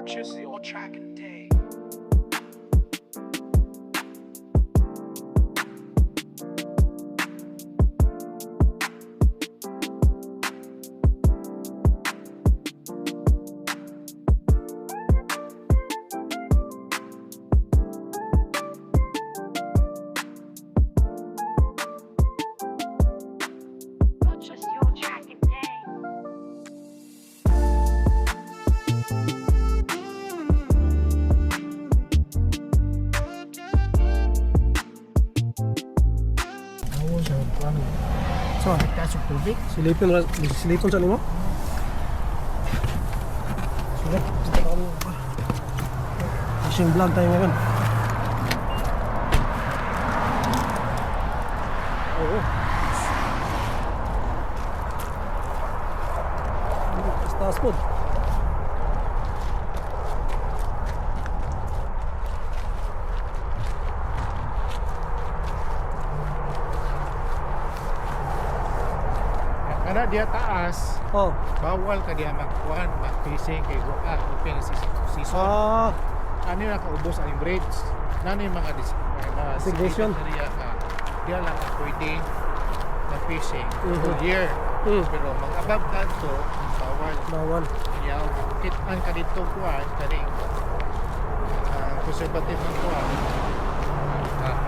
Purchase your track and day. Purchase your track and day. Oo, siya ano. So, Kasok tubig. silipon sa nimo. Sige, basta kami. Fishing vlog tayo ngayon. Oo. Taas po. Kada dia taas, Oh. bawal ka dia magkuhan, mag-fishing kay open season. Ano na kaubos ang bridge. Nani mga Designation. area ka. Dia lang ang pwede mag-fishing Mhm. full year. Mm. Pero mag-above ka to, bawal. Bawal. Kaya kitaan ka dito kuhan, kaning conservative ng kuhan.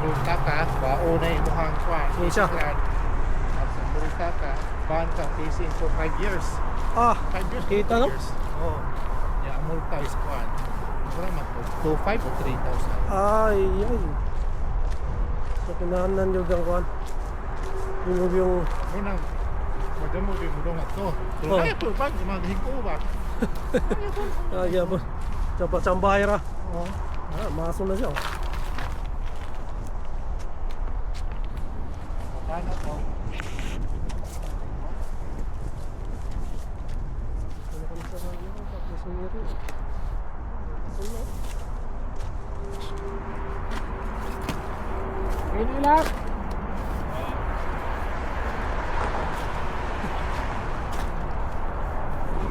Multa ka, bao na imuhang kuhan. Isa. At sa multa ka, ban ka fishing for 5 years. Ah, 5 years. kita, no? Oo. Yeah, ang multa is kuhan. Mura man po. 2,500 o 3,000. ay. So, kinahanan yung gangkuhan. Yung Muna, madamo din mo doon ito. So, Oh. kaya po ba? Magahin ko ba? kaya po. Chambahay ra. Oo. Ah, maso na siya. Paano to? Ini lang.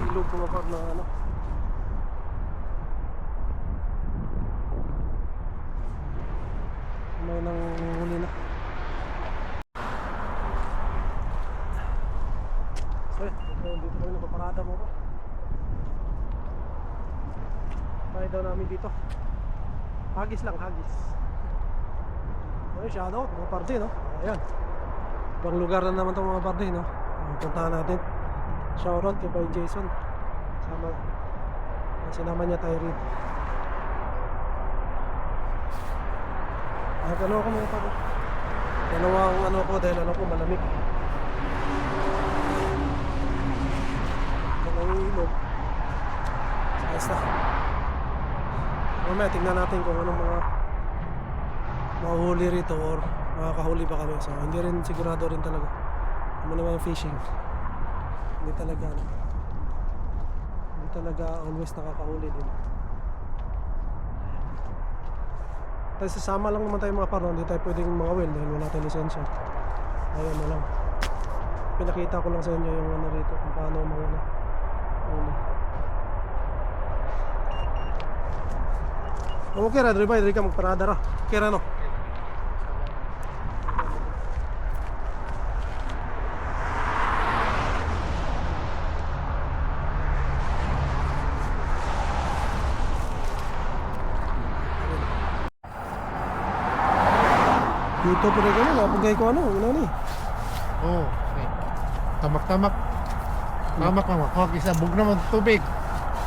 Ilog pumapag ng ano. May nang huli na. So, dito kami napaparada mo ko. Tayo daw namin dito. Hagis lang, hagis. Ayun, shoutout, mga party, no? Ayan. Ibang lugar na naman itong mga party, no? Puntahan natin. Shoutout kay Boy Jason. Sinama niya tayo rin. Ano ako mga pag dalawang ano ko dahil ano ko malamig. Dalawang ilog. Basta. Mamaya tingnan natin kung anong mga mahuhuli rito or makakahuli ba kami. So hindi rin sigurado rin talaga. Ano naman yung fishing. Hindi talaga always nakakahuli din. Tayo sasama lang naman tayo mga parno, hindi tayo pwedeng mga well dahil wala tayong lisensya. Ayun na lang. Pinakita ko lang sa inyo yung ano rito kung paano mga huli. Okay ra, Dre ka magparada ra. Okay ra no? Dito pa rin kami, napagay ko ano ni. Oo. Okay. Tamak-tamak. Tamak naman. Huwag isabog naman tubig.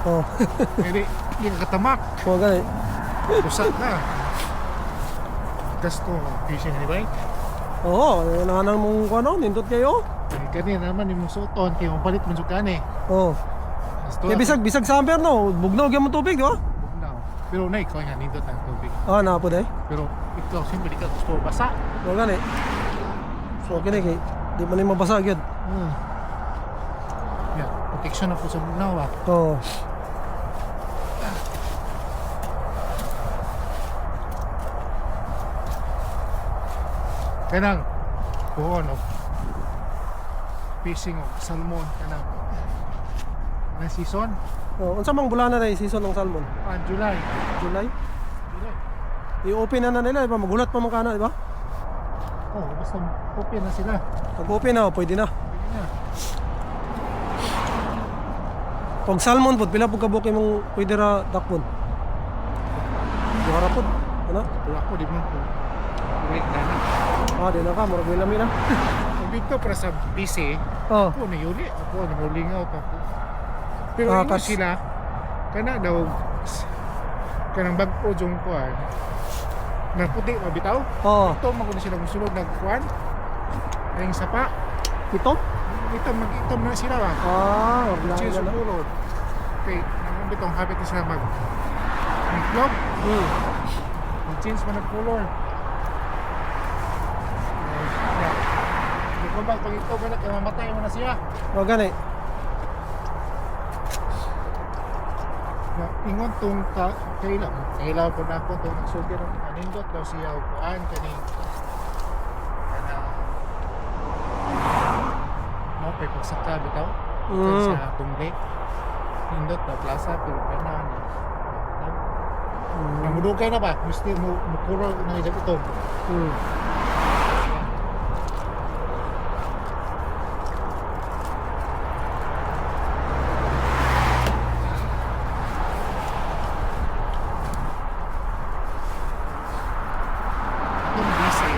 Oh, Hindi, hindi ka katamak. huwag gani. Kusat na. Gasto fishing ni ba? Oo, nanang mong ano, nindot kayo. Kanina naman yung suton, kaya mapalit mo sukan eh. Oh. Kaya bisag samper no, bugnaw gyud mo tubig, di ba? Bugnaw. Pero na ikaw nga nindot ang tubig. Ah, na po day. Pero ikaw, siyempre di ka gusto basa. Huwag gani. So kini kay di man ni mabasa gyud. Yeah, protection ako sa bugnaw ah. Oh. Kanang buhon o fishing o salmon kanang season Oh, unsa mang bulan na rin season ng salmon? July. July. July. I-open na nila, di ba? Magulat pa man kana, di ba? Oh, basta open na sila. Pag open na, pwede na. Pwede na. Pag salmon pod, pila pud ka buki mong pwede ra dakpon. Duha ra pod. Ano? Wala ko, di mo ko. Ulit na na. Ah, di na ka, murag may lami na. Kung dito para sa busy, Oh. ako na yuli. Ako na hulingaw pa ko. Pero Ah, ingon sila, kana daw, kanang bag-o yung kuhan, na puti, mabitaw. Oh. Ito, magkuna sila musulog nagkuhan. Ang sapa. Ito? Mag-itom na sila ba? Ah, wala Cheers na. siguro. Okay, nang bitong habit na sila mag-vlog. Mag-change man ng color. Hindi ko ba, pag ito ba na, mamatay mo na siya. O gani. Ingon tong kailaw po na ako tong nagsugi ng anindot daw siya o kuan kani mo pe pagsaka bitaw sa tumbe nindot na plaza pero kana namudugay na ba gusto mo mukuro na ito itong busy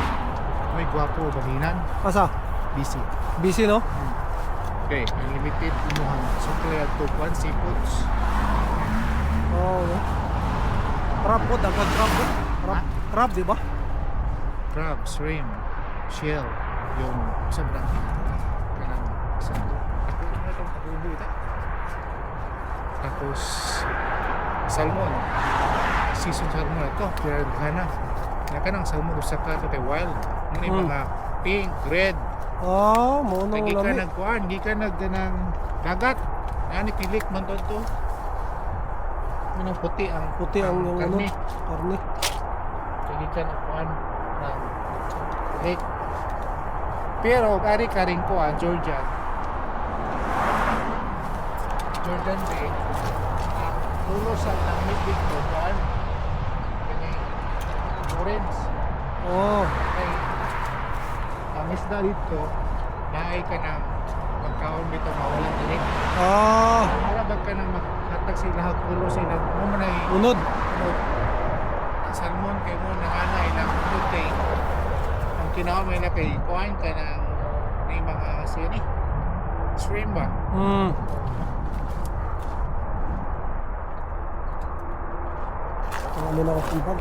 may gwapo bahinan Asa? busy. Busy no? Okay, unlimited imuhang sukle at tupuan, seafoods. Oo. No? Crab po, dagdag crab po. Crab, crab di ba? Crab, shrimp, shell, yung isang lang. Kanang isang ako na itong kabubo ito. Tapos, salmon. Season salmon ito, kaya gana. Nakanang salmon usaka ito kay wild. Muna yung mga pink, red. Oh, mo nang Lagi ka lami. nagkuhan, hindi ka nagdanang dagat. Ani pilik man to ito. Minang puti ang Puti ang yung ano, karne. karne. Lagi ka nagkuhan ng lake. Pero ari ka rin kuhan, Georgian. Jordan Bay. Pulo sa ng midweek ko kuhan. Kani orange. Oh, Ay, ang isda dito, naay ka ng magkaon dito mawalang tinik. ah, Wala ba ka nang makatag sila hakulo sila mo man ay unod. salmon kay mo nanganay lang unod kay ang kinaon mo na kay kuhain ka ng may mga sini shrimp ba? Ano na ako sibag.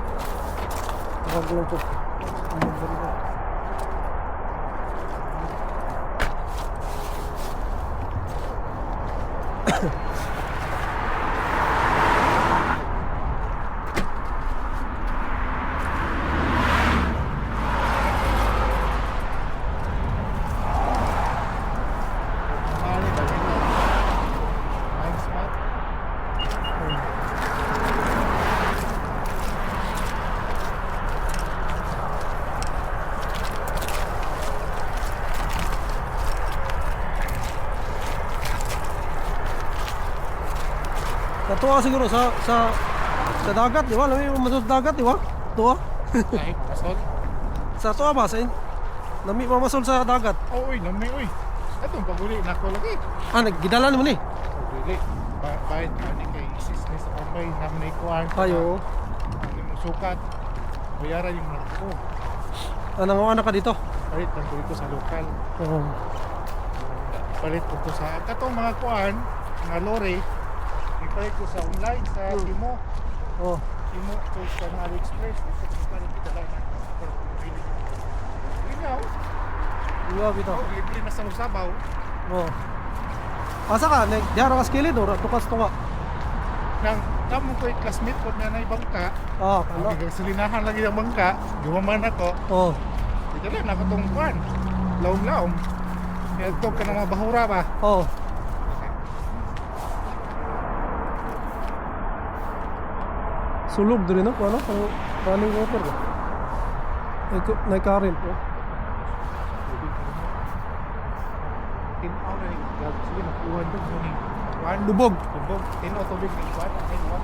Tawag lang po. Ano ba rin? Ano ba nito? Nice spot. Natuwa siguro sa dagat, di ba? Alam mo yung masod dagat, di ba? Tuwa. Ay, pasol. Sa tuwa ba? Sa nami mamasol sa dagat. Oh, uy, nami, uy. Atong paguli na ko lagi. Ah, naggidalan mo ni. Paguli. Bayad ka ni kay isis ni sa pambay namin ay kuhan. Ayo. Yung sukat. Bayaran yung mga ko. Nanganganak ka dito. Palit lang ko dito sa lokal. Oo. Palit ko to sa katong mga kuhan, mga lore. Ipalit ko sa online sa Timo. Oh. Timo to sa AliExpress. Ito ko pa rin kita lang na. Ikaw, Iya bitaw. libre na sa Lusabaw. Oh. Asa ka? Diara ka skilid or tukas to ka? Nang kamo ko classmate ko na na bangka. Ah, Ano? ano? Silinahan lagi ang bangka. Gumaman ako. Oh. Ito lang, nakatong kuhan. Laong-laong. Ito ka ng mga bahura ba? Oh. Sulog din no? Ano? Running water ba? May current oh. Tinaw na yung sige, nakuha doon. One. Lubog. Lubog. Tino, tubig ni Juan. Juan.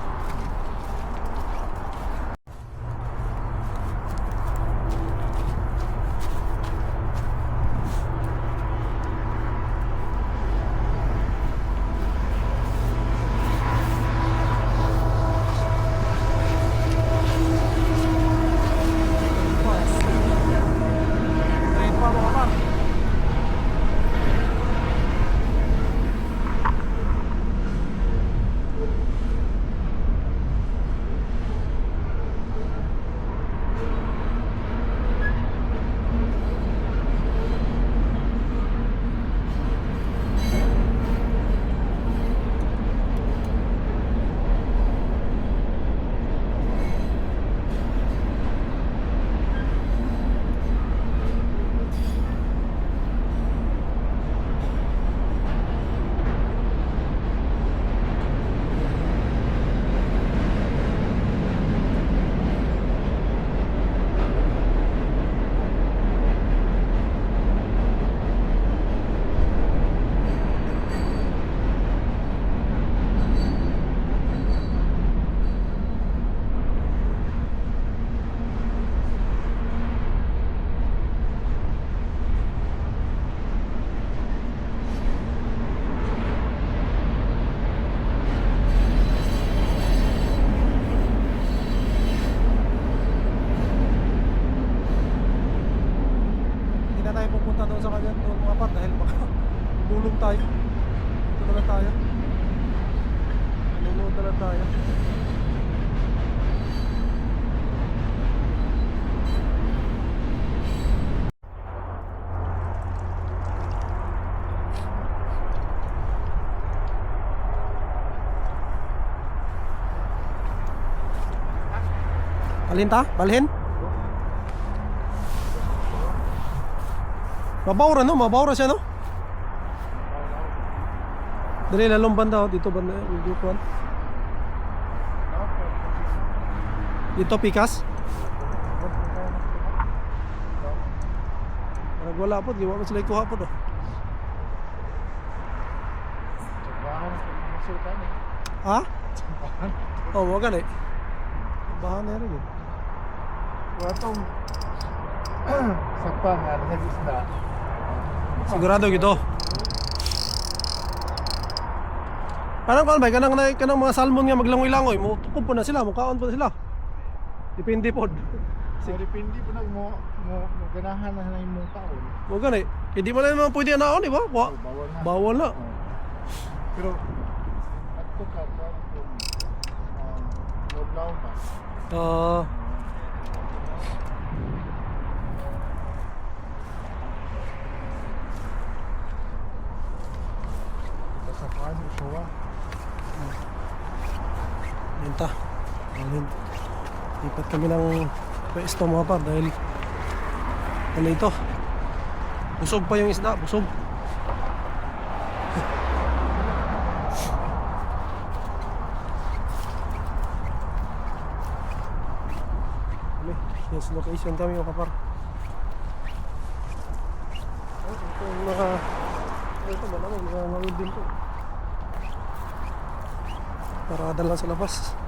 Train pa mga kapar. Hindi na tayo pupunta doon sa kanya doon mga par dahil baka bulong tayo. Dito na lang tayo. Luluod na lang tayo. Balhin ta? Balhin? Mabawra no? Mabawra siya no? Dali lalong banda oh. Dito banda yung kuwan. Dito pikas? Parang wala po, di ba sila ikuha po do. Bahan. Masukan eh. Ha? Oh, wag ka na eh. Bahan na rin eh. Watong sakpa nga nag-isda. Sigurado gitu. Parang kan ba kanang mga salmon nga maglangoy-langoy, mo tukob po na sila, mukaon po na sila. Depende po. So depende po nag mo ganahan na sa imong taon. Mo gani. Hindi mo na naman pwede anaon, di ba? Wa. Bawal na. Bawal na. Oh. Pero adto ka ba kung loblaw ba? Ah, Sa paano suwa? minta. Alin. Lipat kami ng pwesto mga par dahil ano ito? Busog pa yung isda, busog. Yes, location kami mga kapar. Ito yung mga ito ba naman, mga mawid din to. Parada lang sa labas.